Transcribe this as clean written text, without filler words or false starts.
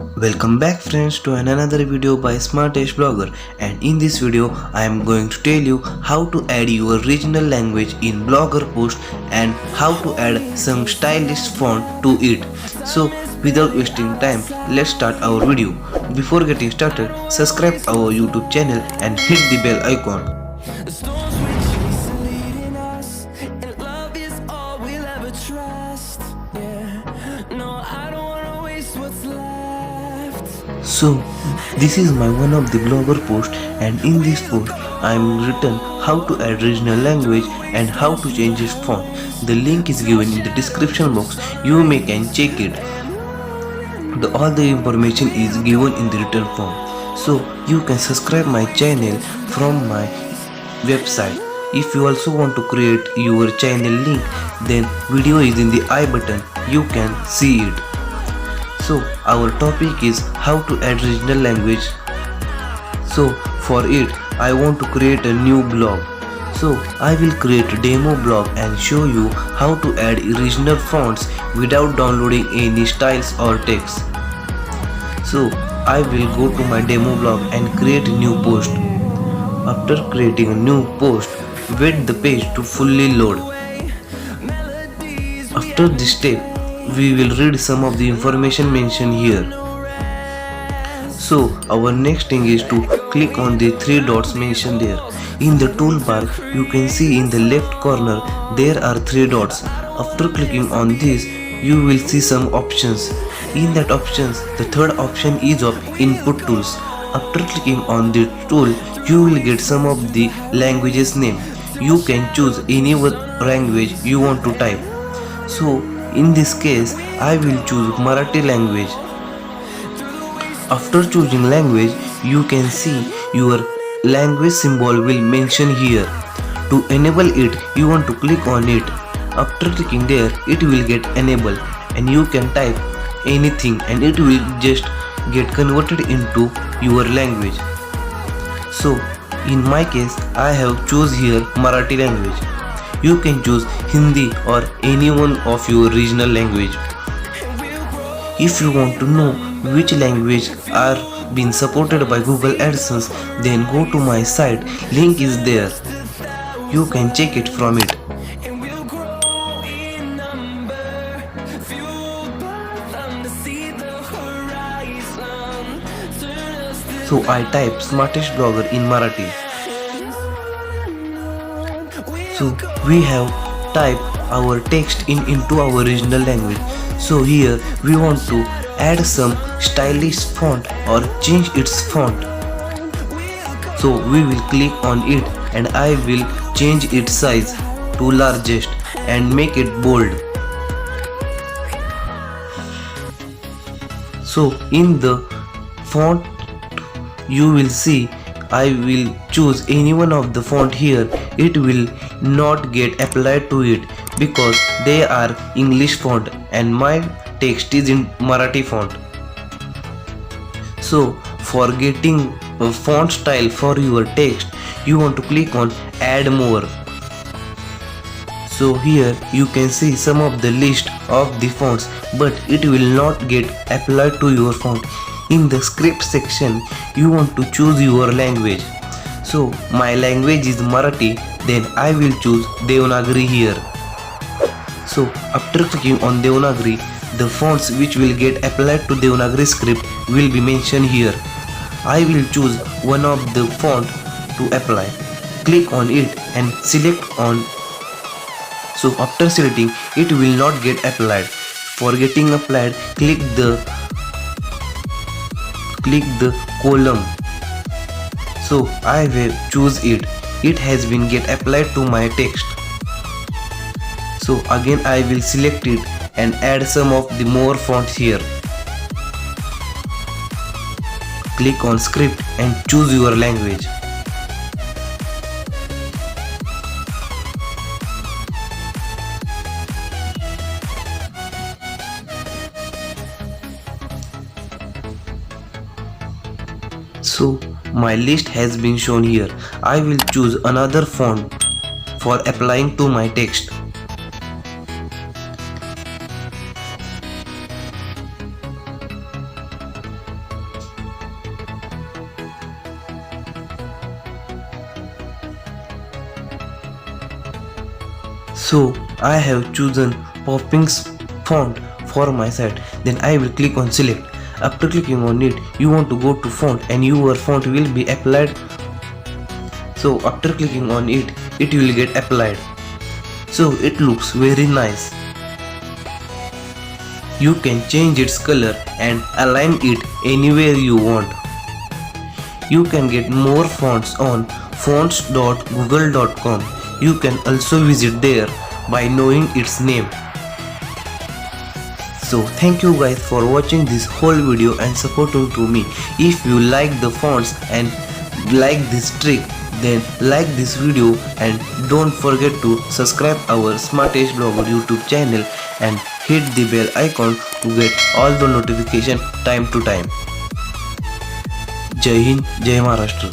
Welcome back friends to another video by Smartish Blogger, and in this video I am going to tell you how to add your regional language in Blogger post and how to add some stylish font to it. So without wasting time, let's start our video. Before getting started, subscribe our YouTube channel and hit the bell icon. The storms we chase are leading us, and love is all we'll ever trust. Yeah, no, I don't wanna waste what's left. So this is my one of the blogger post, and in this post I am written how to add regional language and how to change its font. The link is given in the description box. You may can check it. All the information is given in the written form. So you can subscribe my channel from my website. If you also want to create your channel link, then video is in the I button. You can see it. So our topic is how to add regional language. So for it I want to create a new blog. So I will create a demo blog and show you how to add regional fonts without downloading any styles or text. So I will go to my demo blog and create a new post. After creating a new post, wait the page to fully load. After this step, we will read some of the information mentioned here. So our next thing is to click on the three dots mentioned there. In the toolbar, you can see in the left corner there are three dots. After clicking on this, you will see some options. In that options, the third option is of input tools. After clicking on the tool, you will get some of the languages name. You can choose any language you want to type. So in this case, I will choose Marathi language. After choosing language, you can see your language symbol will mention here. To enable it, you want to click on it. After clicking there, it will get enabled and you can type anything and it will just get converted into your language. So in my case, I have choose here Marathi language. You can choose Hindi or any one of your regional language. If you want to know which language are being supported by Google AdSense, then go to my site, link is there. You can check it from it. So I type Smartish Blogger in Marathi. So we have typed our text into our regional language. So here we want to add some stylish font or change its font. So we will click on it and I will change its size to largest and make it bold. So in the font you will see I will choose any one of the font here. It will not get applied to it because they are English font and my text is in Marathi font. So for getting a font style for your text, you want to click on add more. So here you can see some of the list of the fonts, but it will not get applied to your font. In the script section, you want to choose your language. So my language is Marathi, then I will choose Devanagari here. So after clicking on Devanagari, the fonts which will get applied to Devanagari script will be mentioned here. I will choose one of the font to apply. Click on it and select on. So after selecting, it will not get applied. For getting applied, click the column. So I will choose it. It has been get applied to my text. So again I will select it and add some of the more fonts here. Click on script and choose your language. So my list has been shown here. I will choose another font for applying to my text. So I have chosen Poppins font for my site. Then I will click on select. After clicking on it, you want to go to font and your font will be applied. So after clicking on it, it will get applied. So it looks very nice. You can change its color and align it anywhere you want. You can get more fonts on fonts.google.com. You can also visit there by knowing its name. So thank you guys for watching this whole video and supporting to me. If you like the fonts and like this trick, then like this video and don't forget to subscribe our Smartest Blogger YouTube channel and hit the bell icon to get all the notification time to time. Jai Hind, Jai Maharashtra.